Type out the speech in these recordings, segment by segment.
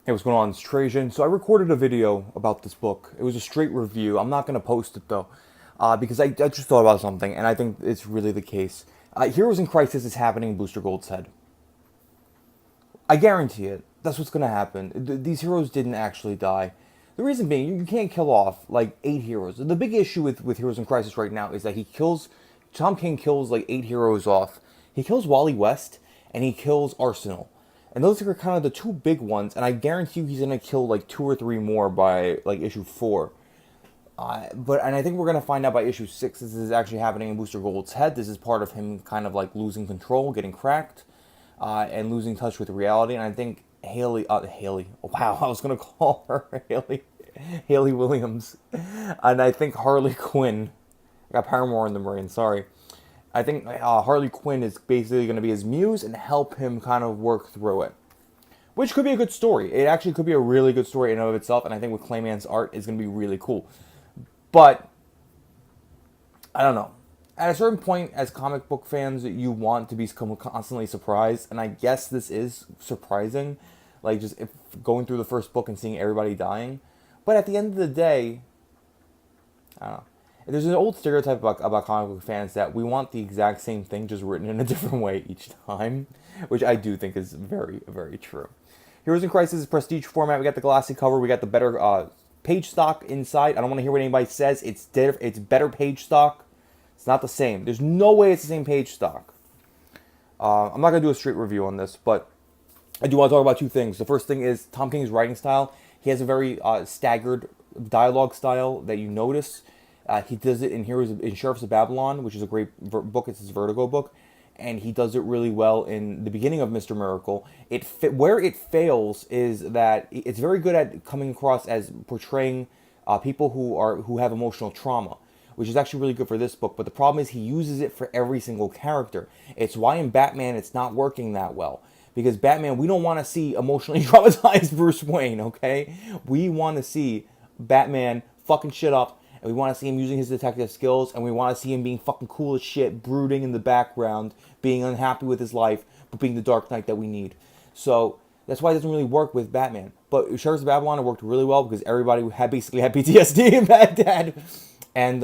Hey, what's going on? It's Trajan. So I recorded a video about this book. It was a straight review. I'm not going to post it though, because I just thought about something, and I think it's really the case. Heroes in Crisis is happening in Booster Gold's head. I guarantee it. That's what's going to happen. These heroes didn't actually die. The reason being, you can't kill off like 8 heroes. The big issue with Heroes in Crisis right now is that Tom King kills like 8 heroes off. He kills Wally West, and he kills Arsenal. And those are kind of the two big ones, and I guarantee you he's gonna kill like 2 or 3 more by like issue 4. And I think we're gonna find out by issue 6 this is actually happening in Booster Gold's head. This is part of him kind of like losing control, getting cracked, and losing touch with reality. And I think Haley. Oh, wow, I was gonna call her Haley Williams, and I think Harley Quinn. I got Paramore in the brain. Sorry. I think Harley Quinn is basically going to be his muse and help him kind of work through it. Which could be a good story. It actually could be a really good story in and of itself, and I think with Clayman's art is going to be really cool. But, I don't know. At a certain point, as comic book fans, you want to be constantly surprised, and I guess this is surprising. Like, just going through the first book and seeing everybody dying. But at the end of the day, I don't know. There's an old stereotype about comic book fans that we want the exact same thing, just written in a different way each time, which I do think is very, very true. Heroes in Crisis is prestige format. We got the glossy cover. We got the better page stock inside. I don't want to hear what anybody says. It's better page stock. It's not the same. There's no way it's the same page stock. I'm not going to do a straight review on this, but I do want to talk about 2 things. The first thing is Tom King's writing style. He has a very staggered dialogue style that you notice. He does it in Sheriffs of Babylon, which is a great book. It's his Vertigo book, and he does it really well in the beginning of Mr. Miracle. Where it fails is that it's very good at coming across as portraying people who have emotional trauma, which is actually really good for this book. But the problem is he uses it for every single character. It's why in Batman it's not working that well. Because Batman, we don't want to see emotionally traumatized Bruce Wayne, okay? We want to see Batman fucking shit up, and we want to see him using his detective skills, and we want to see him being fucking cool as shit, brooding in the background, being unhappy with his life, but being the Dark Knight that we need. So that's why it doesn't really work with Batman. But Sheriffs of Babylon, it worked really well because everybody basically had PTSD in Baghdad. And,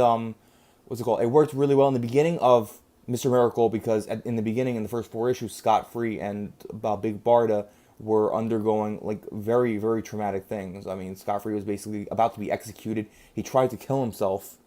what's it called? It worked really well in the beginning of Mr. Miracle because in the beginning, in the first 4 issues, Scott Free and Big Barda were undergoing like very, very traumatic things. I mean, Scott Free was basically about to be executed. He tried to kill himself,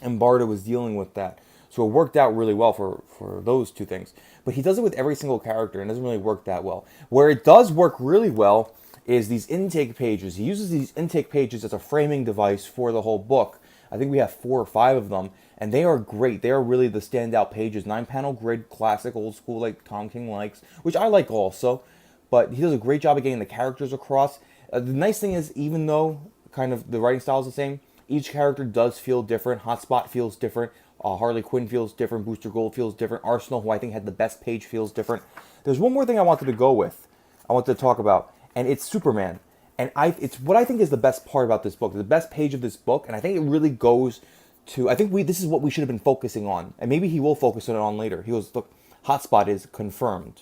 and Barda was dealing with that. So it worked out really well for those 2 things. But he does it with every single character, and it doesn't really work that well. Where it does work really well is these intake pages. He uses these intake pages as a framing device for the whole book. I think we have 4 or 5 of them, and they are great. They are really the standout pages. 9-panel grid, classic, old school, like Tom King likes, which I like also. But he does a great job of getting the characters across. The nice thing is, even though kind of the writing style is the same, each character does feel different. Hotspot feels different. Harley Quinn feels different. Booster Gold feels different. Arsenal, who I think had the best page, feels different. There's one more thing I wanted to go with. I wanted to talk about, and it's Superman. And it's what I think is the best part about this book. The best page of this book, and I think it really goes to, I think this is what we should have been focusing on. And maybe he will focus on it on later. He goes, look, Hotspot is confirmed.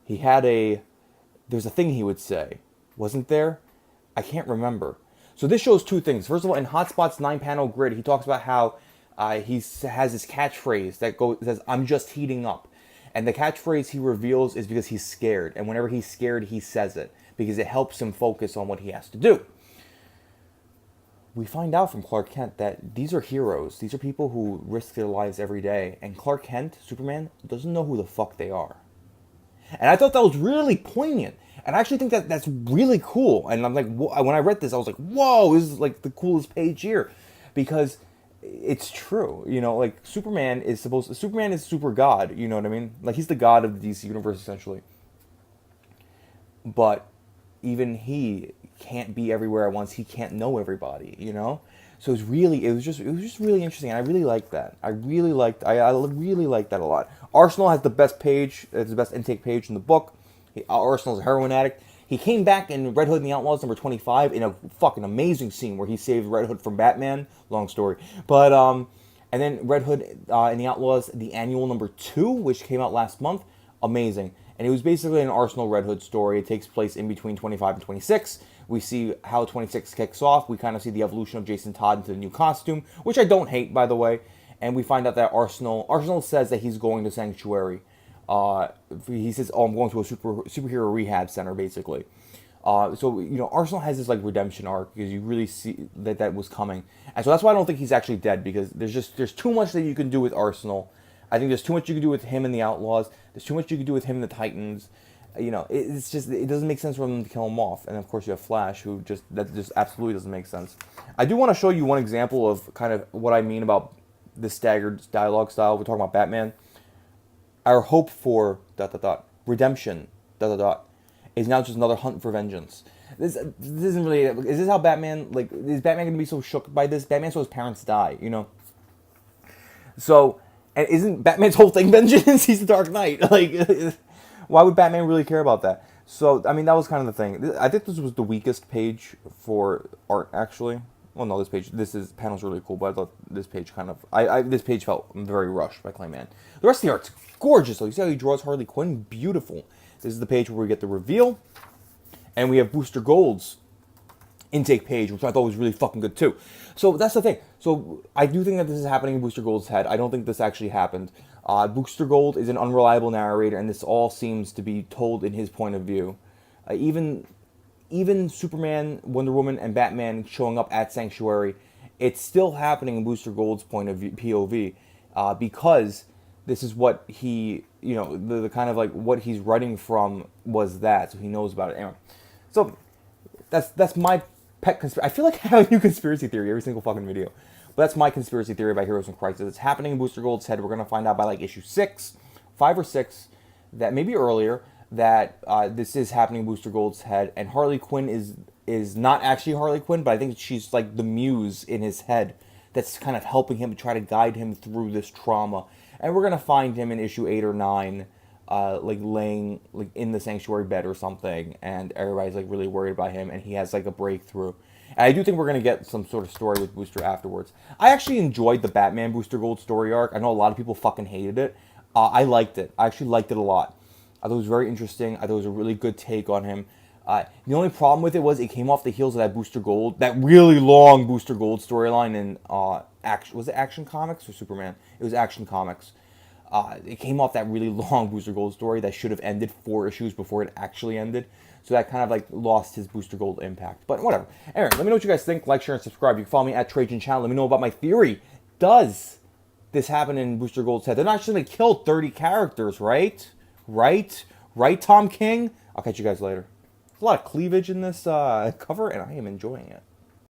He had there's a thing he would say. Wasn't there? I can't remember. So this shows 2 things. First of all, in Hotspot's 9-panel grid, he talks about how he has this catchphrase that says, "I'm just heating up." And the catchphrase he reveals is because he's scared. And whenever he's scared, he says it. Because it helps him focus on what he has to do. We find out from Clark Kent that these are heroes. These are people who risk their lives every day. And Clark Kent, Superman, doesn't know who the fuck they are. And I thought that was really poignant. And I actually think that that's really cool. And I'm like, when I read this, I was like, whoa, this is like the coolest page here. Because it's true. You know, like Superman is super god. You know what I mean? Like he's the god of the DC universe, essentially. But even he can't be everywhere at once. He can't know everybody, you know? So it was just really interesting. And I really liked that. I really liked that a lot. Arsenal has the best page. It's the best intake page in the book. Arsenal's a heroin addict. He came back in Red Hood and the Outlaws #25 in a fucking amazing scene where he saved Red Hood from Batman. Long story. But, and then Red Hood and the Outlaws, the annual #2, which came out last month. Amazing. And it was basically an Arsenal Red Hood story. It takes place in between 25 and 26. We see how 26 kicks off. We kind of see the evolution of Jason Todd into the new costume, which I don't hate, by the way. And we find out that Arsenal says that he's going to Sanctuary. He says, "Oh, I'm going to a superhero rehab center," basically. So Arsenal has this like redemption arc because you really see that was coming, and so that's why I don't think he's actually dead, because there's too much that you can do with Arsenal. I think there's too much you can do with him and the Outlaws. There's too much you can do with him and the Titans. It doesn't make sense for them to kill him off. And of course you have Flash, that just absolutely doesn't make sense. I do want to show you one example of kind of what I mean about this staggered dialogue style. We're talking about Batman. Our hope for ... redemption ... is now just another hunt for vengeance. This isn't really. Is this how Batman, like, is Batman gonna be so shook by this? Batman saw his parents die, So, and isn't Batman's whole thing vengeance? He's the Dark Knight. Like, why would Batman really care about that? So, I mean, that was kind of the thing. I think this was the weakest page for art, actually. Well, no, panel's really cool, but I thought this page kind of, this page felt very rushed by Clayman. The rest of the art's gorgeous, though. You see how he draws Harley Quinn? Beautiful. This is the page where we get the reveal, and we have Booster Gold's intake page, which I thought was really fucking good, too. So, that's the thing. So, I do think that this is happening in Booster Gold's head. I don't think this actually happened. Booster Gold is an unreliable narrator, and this all seems to be told in his point of view. Even Superman, Wonder Woman, and Batman showing up at Sanctuary, it's still happening in Booster Gold's point of view, POV, because this is what he, the kind of like what he's writing from was that, so he knows about it. Anyway, so that's my pet conspiracy. I feel like I have a new conspiracy theory every single fucking video. But that's my conspiracy theory about Heroes in Crisis. It's happening in Booster Gold's head. We're going to find out by like issue 5 or 6, that maybe earlier, that this is happening in Booster Gold's head. And Harley Quinn is not actually Harley Quinn, but I think she's like the muse in his head that's kind of helping him to try to guide him through this trauma. And we're going to find him in issue 8 or 9, like laying like in the Sanctuary bed or something. And everybody's like really worried about him, and he has like a breakthrough. And I do think we're going to get some sort of story with Booster afterwards. I actually enjoyed the Batman Booster Gold story arc. I know a lot of people fucking hated it. I liked it. I actually liked it a lot. I thought it was very interesting. I thought it was a really good take on him. The only problem with it was it came off the heels of that Booster Gold, that really long Booster Gold storyline in was it Action Comics or Superman? It was Action Comics. It came off that really long Booster Gold story that should have ended 4 issues before it actually ended. So that kind of like lost his Booster Gold impact. But whatever. Anyway, let me know what you guys think. Like, share, and subscribe. You can follow me at Trajan Channel. Let me know about my theory. Does this happen in Booster Gold's head? They're not actually going to kill 30 characters, right? Right, Tom King? I'll catch you guys later. There's a lot of cleavage in this cover, and I am enjoying it.